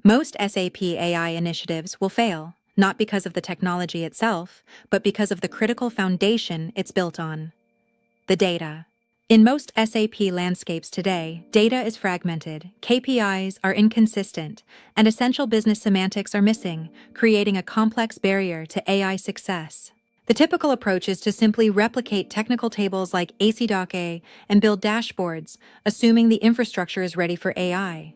Most SAP AI initiatives will fail, not because of the technology itself, but because of the critical foundation it's built on: the data. In most SAP landscapes today, data is fragmented, KPIs are inconsistent, and essential business semantics are missing, creating a complex barrier to AI success. The typical approach is to simply replicate technical tables like AC.A and build dashboards, assuming the infrastructure is ready for AI.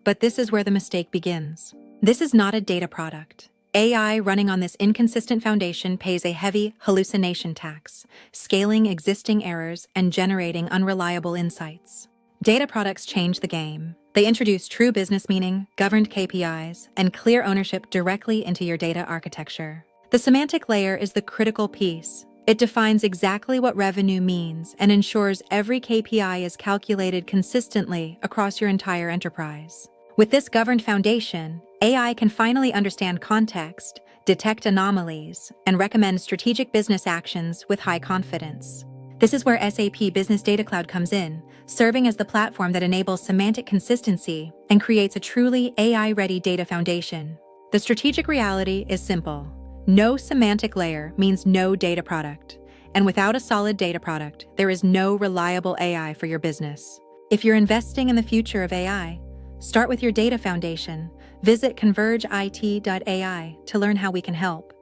But this is where the mistake begins. This is not a data product. AI running on this inconsistent foundation pays a heavy hallucination tax, scaling existing errors and generating unreliable insights. Data products change the game. They introduce true business meaning, governed KPIs, and clear ownership directly into your data architecture. The semantic layer is the critical piece. It defines exactly what revenue means and ensures every KPI is calculated consistently across your entire enterprise. With this governed foundation, AI can finally understand context, detect anomalies, and recommend strategic business actions with high confidence. This is where SAP Business Data Cloud comes in, serving as the platform that enables semantic consistency and creates a truly AI-ready data foundation. The strategic reality is simple. No semantic layer means no data product. And without a solid data product, there is no reliable AI for your business. If you're investing in the future of AI, start with your data foundation. Visit convergeit.ai to learn how we can help.